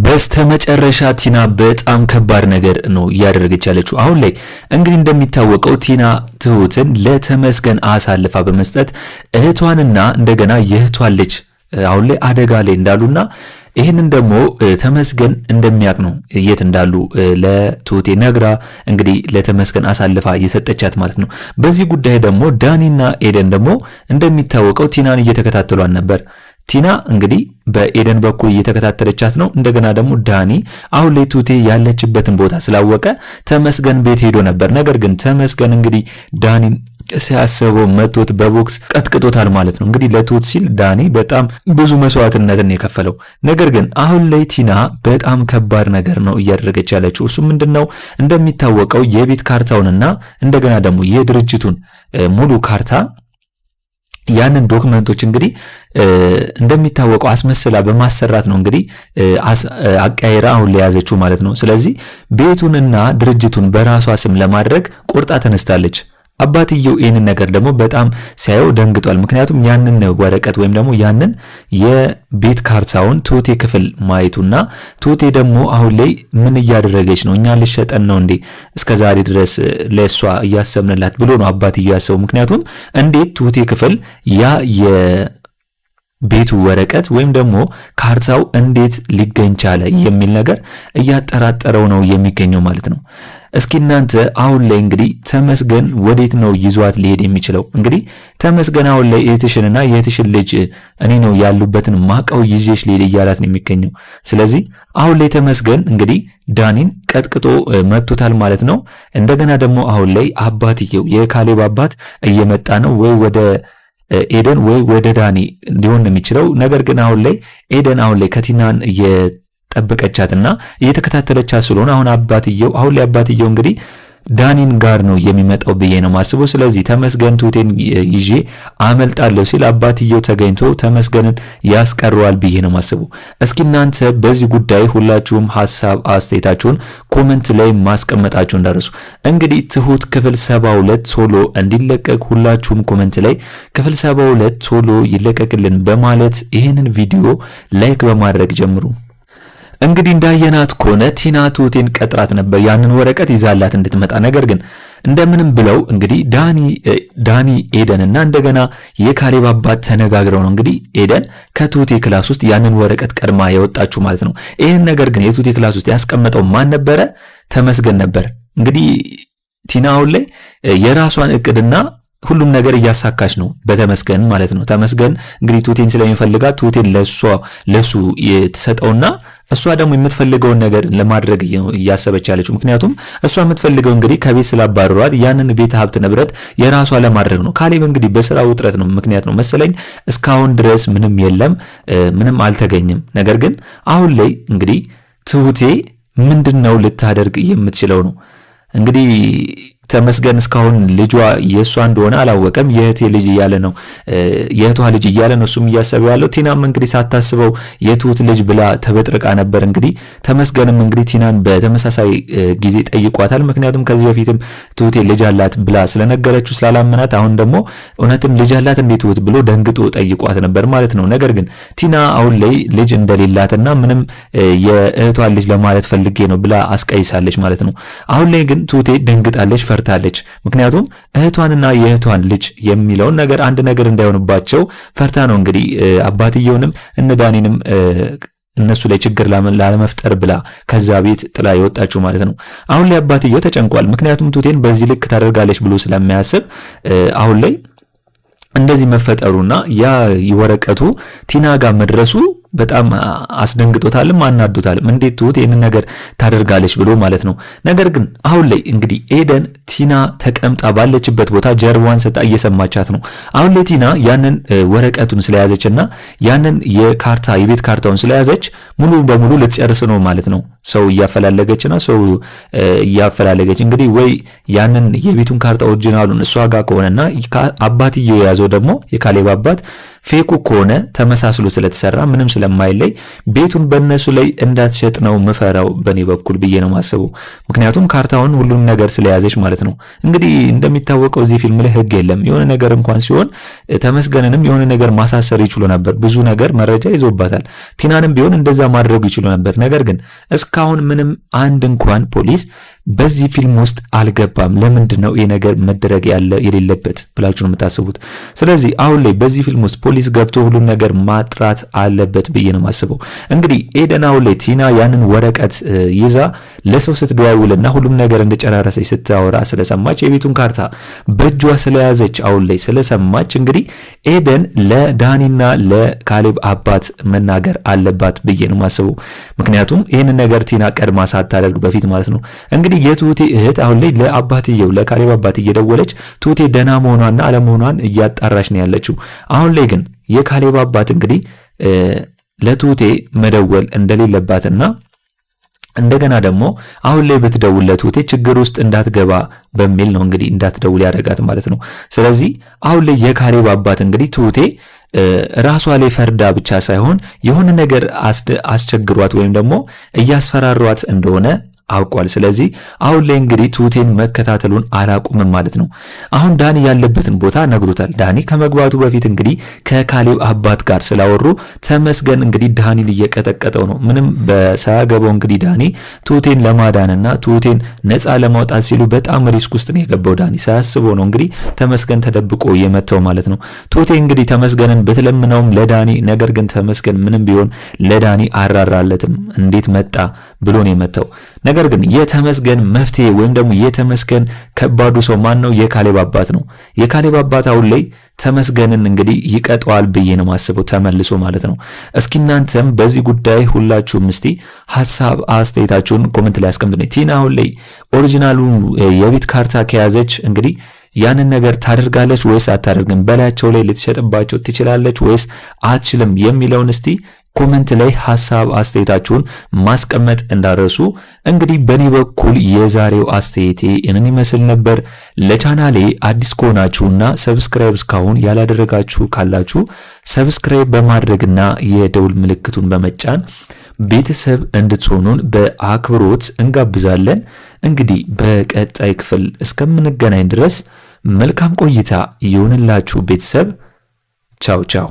በስተመጨረሻ ቲና በጣም ከባድ ነገር ነው እያደረገች ያለችው። አሁን ላይ እንግዲህ እንደሚታወቀው ቲና ትሁትን ለተመስገን አሳልፋ በመስጠት እህቷንና እንደገና የእህቷን ልጅ አሁን ላይ አደጋ ላይ እንዳሉና ይህንን ደግሞ ተመስገን እንደሚያቅ ነው የት እንዳሉ ለትሁቴ ነግራ እንግዲህ ለተመስገን አሳልፋ የሰጠቻት ማለት ነው። በዚህ ጉዳይ ደግሞ ዳኒና ኤደን ደግሞ እንደሚታወቀው ቲናን እየተከታተሏን ነበር። ቲና እንግዲህ በኤደን በኩል እየተከታተለቻት ነው። እንደገና ደግሞ ዳኒ አሁን ላይ ትሁቴ ያለችበትን ቦታ ስላወቀ ተመስገን ቤት ሄዶ ነበር። ነገር ግን ተመስገን እንግዲህ ዳኒን ሲያስበው መቶት በቦክስ ቀጥቅጦታል ማለት ነው። እንግዲህ ለትሁት ሲል ዳኒ በጣም ብዙ መስዋዕትነትን የከፈለው። ነገር ግን አሁን ላይ ቲና በጣም ከባድ ነገር ነው እያደረገች ያለችው። እሱ ምንድነው እንደሚታወቀው የቤት ካርታውንና እንደገና ደግሞ የድርጅቱን ሙሉ ካርታ ያንን ዶክመንቶች እንግዲህ እንደሚታወቀው አስመስላ በማሰራት ነው እንግዲህ አቃይራ አሁን ለያዘችው ማለት ነው። ስለዚህ ቤቱንና ድርጅቱን በራሷ ስም ለማድረግ ቆርጣ ተነስታለች። አባትየው ይህንን ነገር ደግሞ በጣም ሲያየው ደንግጧል። ምክንያቱም ያንን ወረቀት ወይም ደግሞ ያንን የቤት ካርታውን ትሁቴ ክፍል ማየቱና ትሁቴ ደግሞ አሁን ላይ ምን እያደረገች ነው? እኛ ልሸጠን ነው እንዴ እስከዛሬ ድረስ ለሷ እያሰብንላት ብሎ ነው አባትየው ያሰበው። ምክንያቱም እንዴት ትሁቴ ክፍል ያ ቤቱ ወረቀት ወይም ደግሞ ካርታው እንዴት ሊገኝ ቻለ የሚል ነገር እያጠራጠረው ነው የሚገኘው ማለት ነው። እስኪ እናንተ አሁን ላይ እንግዲህ ተመስገን ወዴት ነው ይዟት ሊሄድ የሚችለው? እንግዲህ ተመስገን አሁን ላይ እህትሽንና የእህትሽን ልጅ እኔ ነው ያሉበትን ማቀው ይዤሽ ሊሄድ እያላት ነው የሚገኘው። ስለዚህ አሁን ላይ ተመስገን እንግዲህ ዳኒን ቀጥቅጦ መጥቶታል ማለት ነው። እንደገና ደግሞ አሁን ላይ አባትየው የካሌብ አባት እየመጣ ነው ወይ ወደ ኤደን ወይ ወደ ዳኒ ሊሆን ነው የሚችለው። ነገር ግን አሁን ላይ ኤደን አሁን ላይ ከቲናን እየጠበቀቻትና እየተከታተለቻት ስለሆነ አሁን ላይ አባትየው እንግዲህ ዳኒን ጋር ነው የሚመጣው ብዬ ነው ማስበው። ስለዚህ ተመስገን ትሁቴን ይዤ አመልጣለሁ ሲል አባትየው ተገኝቶ ተመስገንን ያስቀረዋል ብዬ ነው ማስበው። እስኪ እናንተ በዚህ ጉዳይ ሁላችሁም ሐሳብ አስተያየታችሁን ኮሜንት ላይ ማስቀመጣችሁ እንዳትረሱ። እንግዲህ ትሁት ክፍል 72 ቶሎ እንዲለቀቅ ሁላችሁም ኮሜንት ላይ ክፍል 72 ቶሎ ይለቀቅልን በማለት ይህንን ቪዲዮ ላይክ በማድረግ ጀምሩ። እንግዲህ እንዳየናት ከሆነ ቲና ትሁቴን ቀጥራት ነበር ያንን ወረቀት ይዛላት እንድትመጣ። ነገር ግን እንደምንም ብለው እንግዲህ ዳኒ ኤደን እና እንደገና የካሌብ አባት ተነጋግረው ነው እንግዲህ ኤደን ከትሁቴ ክላስ ውስጥ ያንን ወረቀት ቀድማ ያወጣችሁ ማለት ነው። ይህን ነገር ግን የትሁቴ ክላስ ውስጥ ያስቀመጠው ማን ነበረ? ተመስገን ነበር። እንግዲህ ቲና አሁን ላይ የራሷን እቅድና ሁሉም ነገር እያሳካች ነው በተመስገን ማለት ነው። ተመስገን እንግዲህ ትሁቴን ስለሚፈልጋት ትሁቴን ለሱ የተሰጠውና እሷ ደግሞ የምትፈልገውን ነገር ለማድረግ እያሰበች ያለችው። ምክንያቱም እሷ የምትፈልገው እንግዲህ ከቤት ስላባረሯት ያንን ቤት ሀብት ንብረት የራሷ ለማድረግ ነው። ካሌብ እንግዲህ በስራ ውጥረት ነው ምክንያት ነው መሰለኝ እስካሁን ድረስ ምንም የለም፣ ምንም አልተገኘም። ነገር ግን አሁን ላይ እንግዲህ ትሁቴ ምንድነው ልታደርግ የምትችለው ነው እንግዲህ ተመስገን እስካሁን ልጇ የሷ እንደሆነ አላወቀም። የእህቴ ልጅ እያለ ነው የእህቷ ልጅ እያለ ነው እሱም እያሰበ ያለው። ቲናም እንግዲህ ሳታስበው የትሁት ልጅ ብላ ተበጥርቃ ነበር። እንግዲህ ተመስገንም እንግዲህ ቲናን በተመሳሳይ ጊዜ ጠይቋታል። ምክንያቱም ከዚህ በፊትም ትሁቴ ልጅ አላት ብላ ስለነገረችው ስላላመናት አሁን ደግሞ እውነትም ልጅ አላት እንዴት ትሁት ብሎ ደንግጦ ጠይቋት ነበር ማለት ነው። ነገር ግን ቲና አሁን ላይ ልጅ እንደሌላትና ምንም የእህቷን ልጅ ለማለት ፈልጌ ነው ብላ አስቀይሳለች ማለት ነው። አሁን ላይ ግን ትሁቴ ደንግጣለች፣ ፈርታለች። ምክንያቱም እህቷንና የእህቷን ልጅ የሚለውን ነገር አንድ ነገር እንዳይሆንባቸው ፈርታ ነው እንግዲህ አባትየውንም እነ ዳኒንም እነሱ ላይ ችግር ላለመፍጠር ብላ ከዛ ቤት ጥላ የወጣችው ማለት ነው። አሁን ላይ አባትየው ተጨንቋል። ምክንያቱም ትሁቴን በዚህ ልክ ታደርጋለች ብሎ ስለማያስብ አሁን ላይ እንደዚህ መፈጠሩና ያ ወረቀቱ ቲና ጋር መድረሱ በጣም አስደንግጦታልም አናዶታልም። እንዴት ትሁት ይህንን ነገር ታደርጋለች ብሎ ማለት ነው። ነገር ግን አሁን ላይ እንግዲህ ኤደን ቲና ተቀምጣ ባለችበት ቦታ ጀርባዋን ሰጣ እየሰማቻት ነው። አሁን ላይ ቲና ያንን ወረቀቱን ስለያዘችና ያንን የቤት ካርታውን ስለያዘች ሙሉ በሙሉ ልትጨርስ ነው ማለት ነው። ሰው እያፈላለገች እንግዲህ ወይ ያንን የቤቱን ካርታ ኦሪጂናሉን እሷ ጋር ከሆነና አባትየው የያዘው ደግሞ የካሌብ አባት ፌኩ ከሆነ ተመሳስሎ ስለተሰራ ምንም ስለማይለይ ቤቱን በእነሱ ላይ እንዳትሸጥ ነው ምፈራው በኔ በኩል ብዬ ነው ማስበው። ምክንያቱም ካርታውን ሁሉም ነገር ስለያዘች ማለት ማለት ነው። እንግዲህ እንደሚታወቀው እዚህ ፊልም ላይ ህግ የለም። የሆነ ነገር እንኳን ሲሆን ተመስገንንም የሆነ ነገር ማሳሰር ይችሉ ነበር። ብዙ ነገር መረጃ ይዞባታል። ቲናንም ቢሆን እንደዛ ማድረግ ይችሉ ነበር። ነገር ግን እስካሁን ምንም አንድ እንኳን ፖሊስ በዚህ ፊልም ውስጥ አልገባም። ለምንድን ነው ይሄ ነገር መደረግ የሌለበት ብላችሁ ነው የምታስቡት? ስለዚህ አሁን ላይ በዚህ ፊልም ውስጥ ፖሊስ ገብቶ ሁሉን ነገር ማጥራት አለበት ብዬ ነው የማስበው። እንግዲህ ኤደን አሁን ላይ ቲና ያንን ወረቀት ይዛ ለሰው ስትደዋውልና ሁሉም ነገር እንደጨራረሰች ስታወራ ስለሰማች የቤቱን ካርታ በእጇ ስለያዘች አሁን ላይ ስለሰማች እንግዲህ ኤደን ለዳኒና ለካሌብ አባት መናገር አለባት ብዬ ነው የማስበው። ምክንያቱም ይህንን ነገር ቲና ቀድማ ሳታደርግ በፊት ማለት ነው። እንግዲህ የትሁቴ እህት አሁን ላይ ለአባትየው ለካሌብ አባት እየደወለች ትሁቴ ደህና መሆኗንና አለመሆኗን እያጣራች ነው ያለችው። አሁን ላይ ግን የካሌብ አባት እንግዲህ ለትሁቴ መደወል እንደሌለባትና እንደገና ደግሞ አሁን ላይ ብትደውል ለትሁቴ ችግር ውስጥ እንዳትገባ በሚል ነው እንግዲህ እንዳትደውል ያደረጋት ማለት ነው። ስለዚህ አሁን ላይ የካሌብ አባት እንግዲህ ትሁቴ ራሷ ላይ ፈርዳ ብቻ ሳይሆን የሆነ ነገር አስቸግሯት ወይም ደግሞ እያስፈራሯት እንደሆነ አውቋል። ስለዚህ አሁን ላይ እንግዲህ ትሁቴን መከታተሉን አላቁምም ማለት ነው። አሁን ዳኒ ያለበትን ቦታ ነግሮታል። ዳኒ ከመግባቱ በፊት እንግዲህ ከካሌብ አባት ጋር ስላወሩ ተመስገን እንግዲህ ዳኒን እየቀጠቀጠው ነው። ምንም በሳያገባው እንግዲህ ዳኒ ትሁቴን ለማዳንና ትሁቴን ነፃ ለማውጣት ሲሉ በጣም ሪስክ ውስጥ ነው የገባው። ዳኒ ሳያስበው ነው እንግዲህ ተመስገን ተደብቆ የመተው ማለት ነው። ትሁቴ እንግዲህ ተመስገንን ብትለምነውም ለዳኒ ነገር ግን ተመስገን ምንም ቢሆን ለዳኒ አራራለትም። እንዴት መጣ ብሎ ነው የመተው። ነገር ግን የተመስገን መፍትሄ ወይም ደግሞ የተመስገን ከባዱ ሰው ማን ነው? የካሌብ አባት ነው። የካሌብ አባት አሁን ላይ ተመስገንን እንግዲህ ይቀጠዋል ብዬ ነው ማስበው ተመልሶ ማለት ነው። እስኪ እናንተም በዚህ ጉዳይ ሁላችሁም እስቲ ሐሳብ አስተያየታችሁን ኮሜንት ላይ አስቀምጡልኝ። ቲና አሁን ላይ ኦሪጂናሉ የቤት ካርታ ከያዘች እንግዲህ ያንን ነገር ታደርጋለች ወይስ አታደርግም? በላያቸው ላይ ልትሸጥባቸው ትችላለች ወይስ አትችልም የሚለውን እስቲ ኮሜንት ላይ ሐሳብ አስተያየታችሁን ማስቀመጥ እንዳረሱ። እንግዲህ በኔ በኩል የዛሬው አስተያየቴ እንን ይመስል ነበር። ለቻናሌ አዲስ ከሆናችሁና ሰብስክራይብ እስካሁን ያላደረጋችሁ ካላችሁ ሰብስክራይብ በማድረግና የደውል ምልክቱን በመጫን ቤተሰብ እንድትሆኑን በአክብሮት እንጋብዛለን። እንግዲህ በቀጣይ ክፍል እስከምንገናኝ ድረስ መልካም ቆይታ ይሁንላችሁ ቤተሰብ። ቻው ቻው።